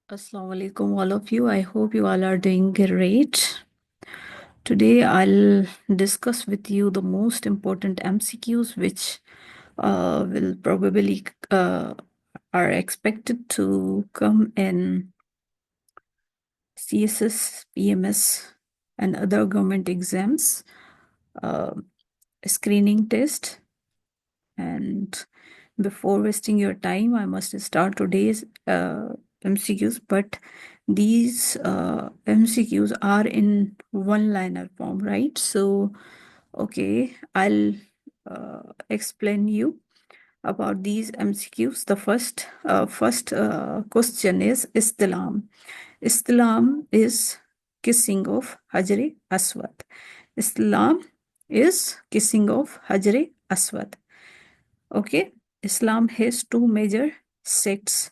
Assalamu alaikum, all of you. I hope you all are doing great. Today, I'll discuss with you the most important MCQs, which will probably are expected to come in CSS, PMS, and other government exams, uh, screening test. And before wasting your time, I must start today's MCQs. But these MCQs are in one-liner form, right? So, okay, I'll explain you about these MCQs. The first question is Islam. Islam is kissing of Hajar Aswad. Islam is kissing of Hajar Aswad. Okay, Islam has two major sects.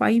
5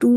2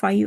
5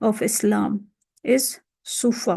of Islam is Sufa.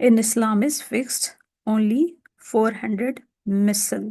in Islam is fixed only 400 misl.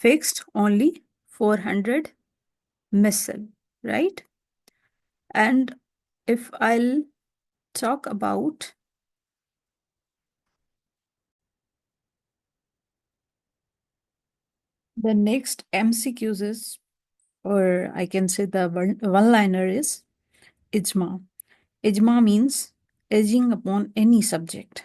fixed only 400 misl, right? And if I'll talk about the next MCQs is, or I can say the one-liner is ijma. Ijma means edging upon any subject.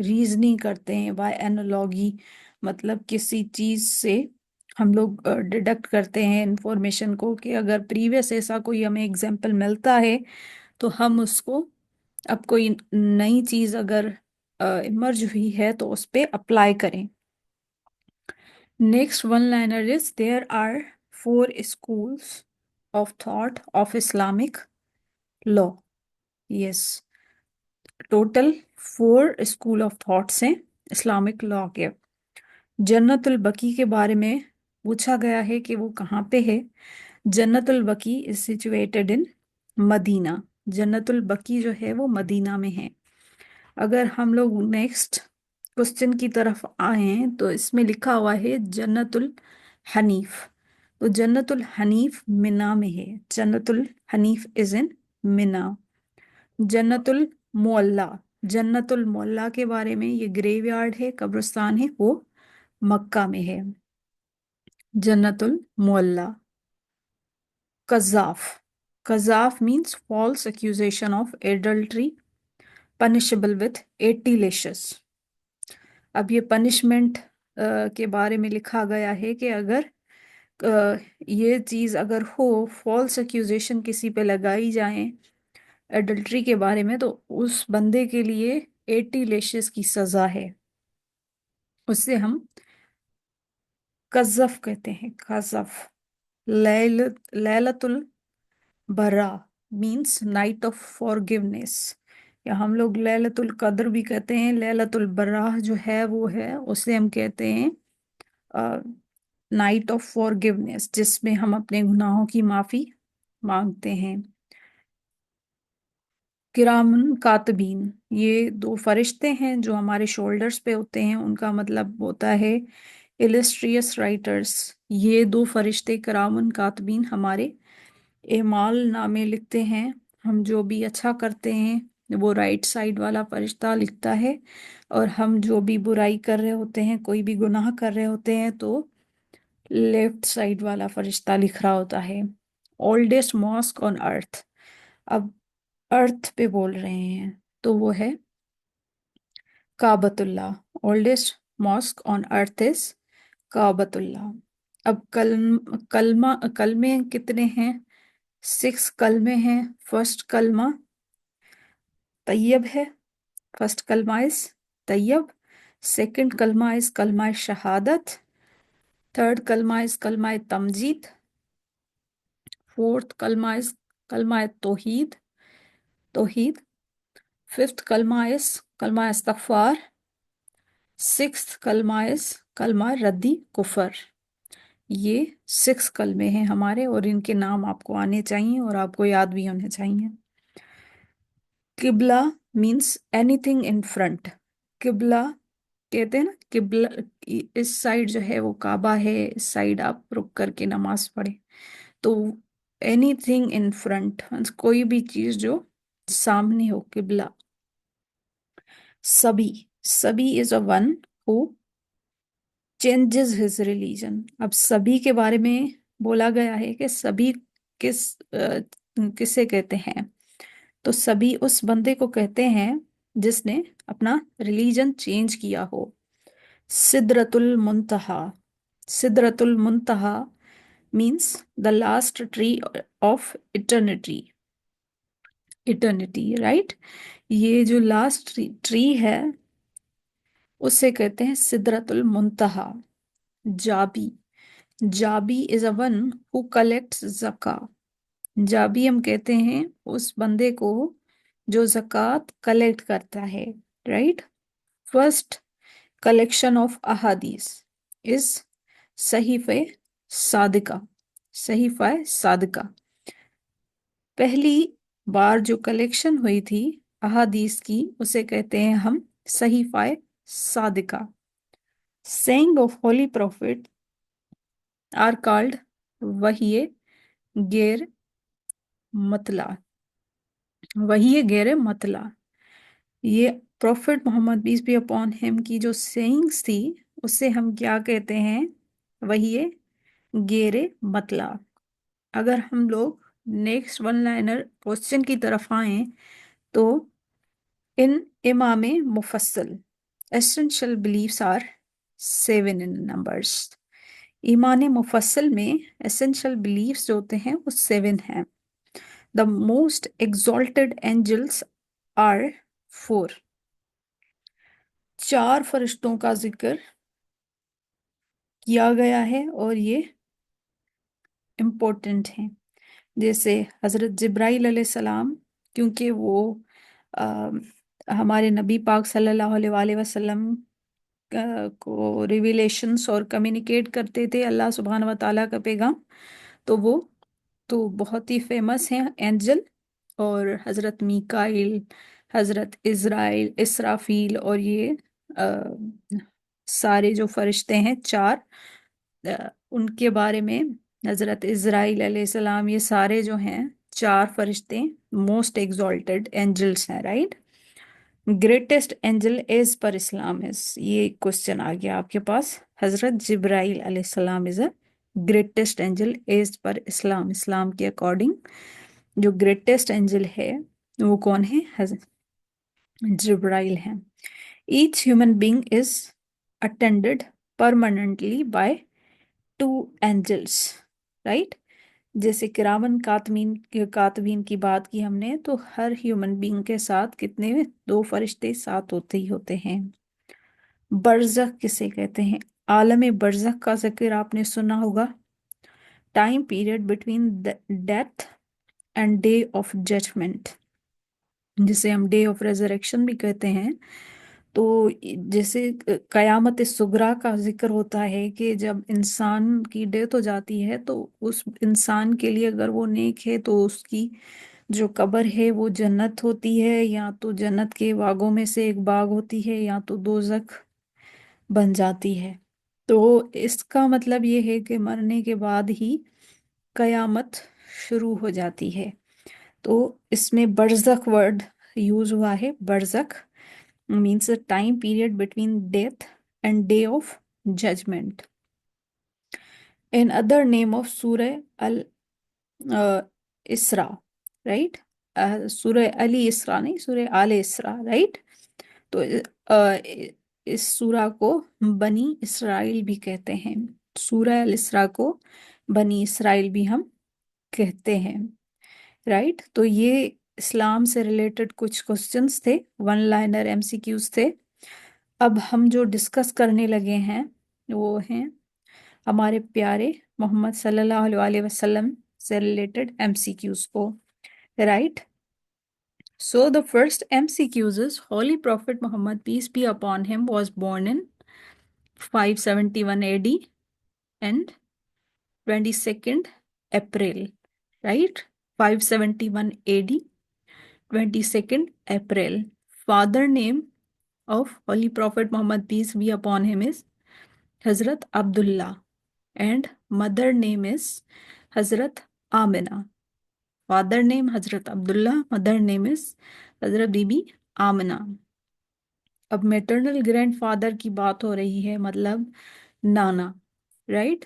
Reasoning کرتے ہیں by اینالوگی، مطلب کسی چیز سے ہم لوگ deduct کرتے ہیں انفارمیشن کو کہ اگر پریویس ایسا کوئی ہمیں ایگزامپل ملتا ہے تو ہم اس کو اب کوئی نئی چیز اگر ایمرج ہوئی ہے تو اس پہ اپلائی کریں. Next one liner is there are 4 schools of thought of Islamic law. Yes, total 4 school of thoughts ہیں اسلامک لا کے. جنت البقیع کے بارے میں پوچھا گیا ہے کہ وہ کہاں پہ ہے. جنت البقیع از سچویٹڈ ان مدینہ. جنت البقیع جو ہے وہ مدینہ میں ہے. اگر ہم لوگ نیکسٹ کوشچن کی طرف آئیں تو اس میں لکھا ہوا ہے جنت الحنیف. تو جنت الحنیف منا میں ہے. جنت الحنیف از ان منا. جنت المعلا. جنت المعلا کے بارے میں یہ گریو یارڈ ہے، قبرستان ہے، وہ مکہ میں ہے. جنت المعلا. قذاف. قذاف means false accusation of adultery punishable with 80 lashes. اب یہ پنشمنٹ کے بارے میں لکھا گیا ہے کہ اگر یہ چیز اگر ہو، فالس ایکوزیشن کسی پہ لگائی جائیں ایڈلٹری کے بارے میں، تو اس بندے کے لیے 80 لیشز کی سزا ہے. اس سے ہم قذف کہتے ہیں. قذف. لیلۃ البرا مینس نائٹ آف فارگیونیس، یا ہم لوگ لیلۃ القدر بھی کہتے ہیں. لیلۃ البرا جو ہے وہ ہے، اسے ہم کہتے ہیں نائٹ آف فارگیونیس، جس میں ہم اپنے گناہوں کی معافی مانگتے ہیں. کرامن کاتبین، یہ 2 فرشتے ہیں جو ہمارے شولڈرز پہ ہوتے ہیں. ان کا مطلب ہوتا ہے illustrious writers. یہ 2 فرشتے کرامن کاتبین ہمارے اعمال نامے لکھتے ہیں. ہم جو بھی اچھا کرتے ہیں وہ رائٹ سائڈ والا فرشتہ لکھتا ہے، اور ہم جو بھی برائی کر رہے ہوتے ہیں، کوئی بھی گناہ کر رہے ہوتے ہیں، تو لیفٹ سائڈ والا فرشتہ لکھ رہا ہوتا ہے. اولڈسٹ ماسک آن ارتھ. اب ارتھ پہ بول رہے ہیں تو وہ ہے کعبۃ اللہ. اولڈسٹ ماسک آن ارتھ از کعبۃ اللہ. اب کلمے کتنے ہیں؟ 6 کلمے ہیں. فرسٹ کلمہ طیب ہے. فرسٹ کلمہ از طیب. سیکنڈ کلمہ از کلمہ شہادت. تھرڈ کلمہ از کلمہ تمجید. فورتھ کلمہ از کلمہ توحید. ففتھ کلمہ از کلمہ استغفار. سکستھ کلمہ از کلمہ ردی کفر. یہ 6 کلمے ہیں ہمارے، اور ان کے نام آپ کو آنے چاہیے اور آپ کو یاد بھی ہونے چاہیے. قبلہ means any thing in front. قبلہ کہتے ہیں نا، قبلہ اس سائڈ جو ہے وہ کعبہ ہے، اس سائڈ آپ رک کر کے نماز پڑھیں. تو اینی تھنگ ان فرنٹ، کوئی بھی چیز جو سامنے ہو، قبلہ. سبی از اے ون ہو چینجز ہز ریلیجن. اب سبھی کے بارے میں بولا گیا ہے کہ سبھی کسے کہتے ہیں؟ تو سبھی اس بندے کو کہتے ہیں جس نے اپنا ریلیجن چینج کیا ہو. سدرت المنتہا. سدرت المنتہا means the last tree of eternity. right. یہ جو لاسٹ ٹری ہے اسے کہتے ہیں سدرت المنتہا. جابی is a one who collects زکا. جابی ہم کہتے ہیں اس بندے کو جو زکوٰۃ کلیکٹ کرتا ہے. رائٹ. فرسٹ کلیکشن آف احادیث از صحیفہ صادقہ. صحیفہ صادقہ. پہلی بار جو کلیکشن ہوئی تھی احادیث کی اسے کہتے ہیں ہم صحیفہ صادقہ. Sayings of holy prophet are called وحی غیر مطلع. وحی غیر مطلع. یہ prophet Muhammad peace be upon him کی جو سینگز تھی اسے ہم کیا کہتے ہیں؟ وحی غیر مطلع. اگر ہم لوگ نیکسٹ ون لائنر کوشچن کی طرف آئیں تو ان امام مفصل. Essential beliefs are 7 in numbers. ایمان مفصل میں essential beliefs جو ہوتے ہیں وہ 7 ہیں. The most exalted angels are 4. 4 فرشتوں کا ذکر کیا گیا ہے اور یہ امپورٹنٹ ہیں. جیسے حضرت جبرائیل علیہ السلام، کیونکہ وہ ہمارے نبی پاک صلی اللہ علیہ وآلہ وسلم کو ریویلیشنس اور کمیونیکیٹ کرتے تھے اللہ سبحانہ و تعالیٰ کا پیغام، تو وہ تو بہت ہی فیمس ہیں اینجل. اور حضرت میکائیل، حضرت اسرافیل اور یہ سارے جو فرشتے ہیں 4، ان کے بارے میں حضرت اسرائیل علیہ السلام، یہ سارے جو ہیں 4 فرشتے موسٹ ایگزالٹڈ اینجلس ہیں، right. Greatest angel as per Islam is, یہ کوشچن آ گیا آپ کے پاس. حضرت جبرائیل علیہ السلام از اے گریٹسٹ اینجل ایز پر اسلام. اسلام کے اکارڈنگ جو گریٹسٹ اینجل ہے وہ کون ہے؟ حضرت جبرائیل ہیں. Each human being is attended permanently by 2 angels, right. جیسے کرامن کاتبین کی بات کی ہم نے، تو ہر ہیومن بینگ کے ساتھ کتنے 2 فرشتے ساتھ ہوتے ہی ہوتے ہیں. برزخ کسے کہتے ہیں؟ عالم برزخ کا ذکر آپ نے سنا ہوگا. Time period between death and day of judgement, جسے ہم ڈے آف ریزریکشن بھی کہتے ہیں. تو جیسے قیامت صغریٰ کا ذکر ہوتا ہے کہ جب انسان کی ڈیتھ ہو جاتی ہے تو اس انسان کے لیے اگر وہ نیک ہے تو اس کی جو قبر ہے وہ جنت ہوتی ہے، یا تو جنت کے باغوں میں سے ایک باغ ہوتی ہے، یا تو دوزخ بن جاتی ہے. تو اس کا مطلب یہ ہے کہ مرنے کے بعد ہی قیامت شروع ہو جاتی ہے. تو اس میں برزخ ورڈ یوز ہوا ہے. برزخ means a time period between death and day of judgment. Another name of Surah Al-Isra, right? Surah Ali Isra نہیں، Surah Al Isra, right? تو اس سورہ کو بنی اسرائیل بھی کہتے ہیں. سورہ الاسراء کو بنی اسرائیل بھی ہم کہتے ہیں، رائٹ. تو یہ اسلام سے ریلیٹڈ کچھ کوسچنس تھے، 1 لائنر MCQs تھے. اب ہم جو ڈسکس کرنے لگے ہیں وہ ہیں ہمارے پیارے محمد صلی اللہ علیہ وآلہ وسلم سے ریلیٹڈ MCQs کو، right. So the first MCQs is Holy Prophet Muhammad, peace be upon him, was born in 571 AD and 22nd April, right? 571 AD, 22nd April. Father name of Holy Prophet Muhammad, peace be upon him, is Hazrat Abdullah, and mother name is Hazrat Amina. Father name Hazrat Abdullah, mother name is Hazrat بی بی آمنہ. اب maternal grand father کی بات ہو رہی ہے، مطلب نانا، رائٹ.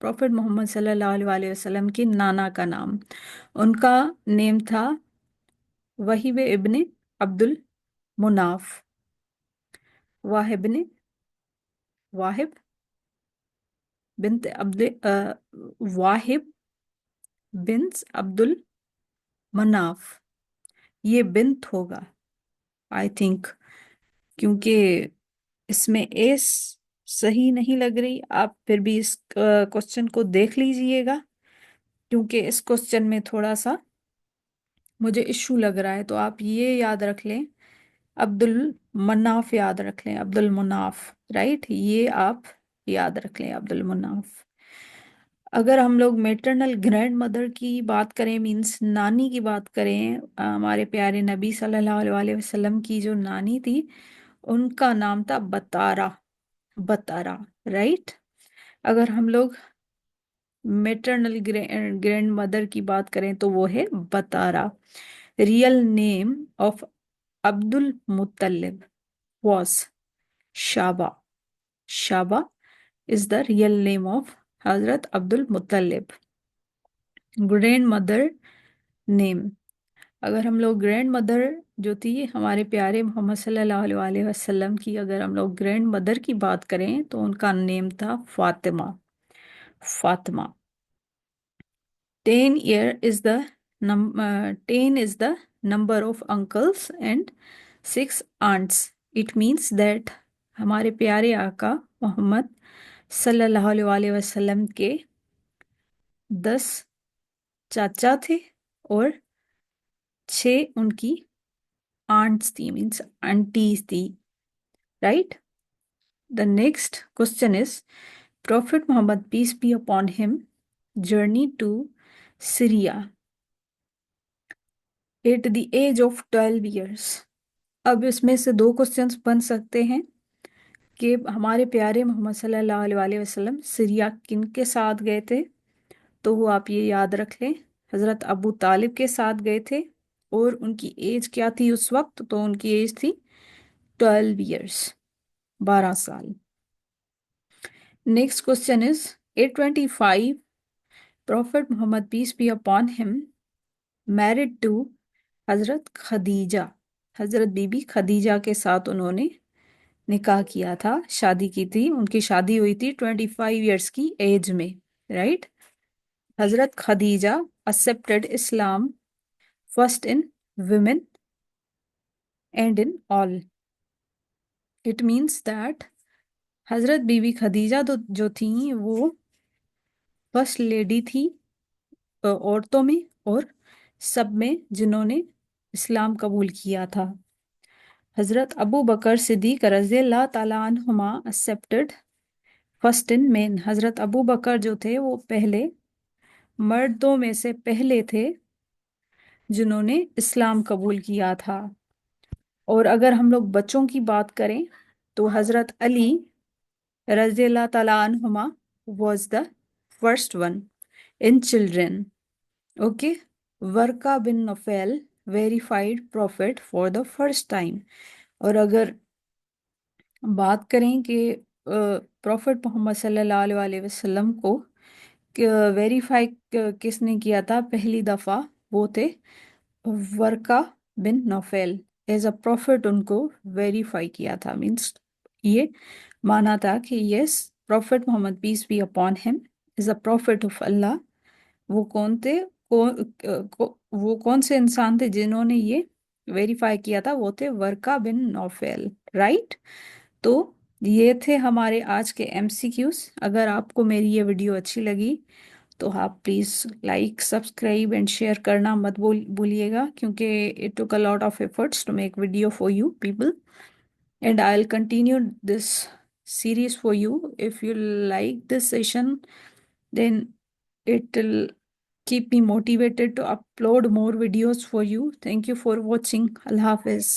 پروفٹ محمد صلی اللہ علیہ وآلہ وسلم کے نانا کا نام، ان کا نیم تھا وہیب ابن عبد المناف. واہب بنت واہب بنت عبد المناف. یہ بنت ہوگا آئی تھنک، کیونکہ اس میں ایس صحیح نہیں لگ رہی. آپ پھر بھی اس کوسچن کو دیکھ لیجئے گا، کیونکہ اس کوسچن میں تھوڑا سا مجھے ایشو لگ رہا ہے. تو آپ یہ یاد رکھ لیں، عبد المناف یاد رکھ لیں، عبد المناف، رائٹ. یہ آپ یاد رکھ لیں، عبد المناف. اگر ہم لوگ میٹرنل گرینڈ مدر کی بات کریں، مینس نانی کی بات کریں، ہمارے پیارے نبی صلی اللہ علیہ وآلہ وسلم کی جو نانی تھی ان کا نام تھا بطارہ، رائٹ. اگر ہم لوگ میٹرنل گرینڈ مدر کی بات کریں تو وہ ہے بطارہ. Real name of Abdul Muttalib was شابہ is the real name of حضرت عبد المطلب. گرینڈ مدر نیم اگر ہم لوگ گرینڈ مدر جو تھی ہمارے پیارے محمد صلی اللہ علیہ وسلم کی، اگر ہم لوگ گرینڈ مدر کی بات کریں تو ان کا نیم تھا Fatima. Fatima. 10 year is the 10 is the number of uncles and 6 aunts. It means that ہمارے پیارے آقا محمد صلی اللہ علیہ وسلم کے 10 چاچا تھے اور 6 ان کی آنٹس تھی، مینس آنٹیز تھی. Right. The next question is, Prophet Muhammad, peace be upon him, journeyed to Syria at the age of 12 years. اب اس میں سے 2 questions بن سکتے ہیں کہ ہمارے پیارے محمد صلی اللہ علیہ وسلم سریا کن کے ساتھ گئے تھے. تو وہ آپ یہ یاد رکھ لیں، حضرت ابو طالب کے ساتھ گئے تھے. اور ان کی ایج کیا تھی اس وقت؟ تو ان کی ایج تھی 12 years، 12 سال. Next question is 825. Prophet Muhammad peace be upon him married to حضرت خدیجہ. حضرت بی بی خدیجہ کے ساتھ انہوں نے نکاح کیا تھا، شادی کی تھی. ان کی شادی ہوئی تھی 25 ایئرس کی ایج میں. رائٹ. حضرت Khadija accepted Islam first in women and in all. It means that حضرت بی بی خدیجہ جو تھیں وہ فرسٹ لیڈی تھی عورتوں میں اور سب میں جنہوں نے اسلام قبول کیا تھا. حضرت ابو بکر صدیق رضی اللہ تعالیٰ عنہما accepted first in men. حضرت ابو بکر جو تھے وہ پہلے مردوں میں سے پہلے تھے جنہوں نے اسلام قبول کیا تھا. اور اگر ہم لوگ بچوں کی بات کریں تو حضرت علی رضی اللہ تعالیٰ عنہما was the first one in children. Okay. Waraqah bin Naufal verified prophet for the first time. اور اگر بات کریں کہ پروفٹ محمد صلی اللہ علیہ وسلم کو ویریفائی کس نے کیا تھا پہلی دفعہ، وہ تھے Waraqa bin Nawfal. As a prophet ان کو ویریفائی کیا تھا. مینس یہ مانا تھا کہ yes prophet Muhammad peace be upon him is a prophet of اللہ. وہ کون تھے؟ وہ کون سے انسان تھے جنہوں نے یہ ویریفائی کیا تھا؟ وہ تھے ورقہ بن نوفل. رائٹ. تو یہ تھے ہمارے آج کے MCQs. اگر آپ کو میری یہ ویڈیو اچھی لگی تو آپ please like, subscribe and share کرنا مت بھولیے گا، کیونکہ it took a lot of efforts to make video for you people, and I'll continue this series for you. If you like this session, then it will keep me motivated to upload more videos for you. Thank you for watching. Allah Hafiz.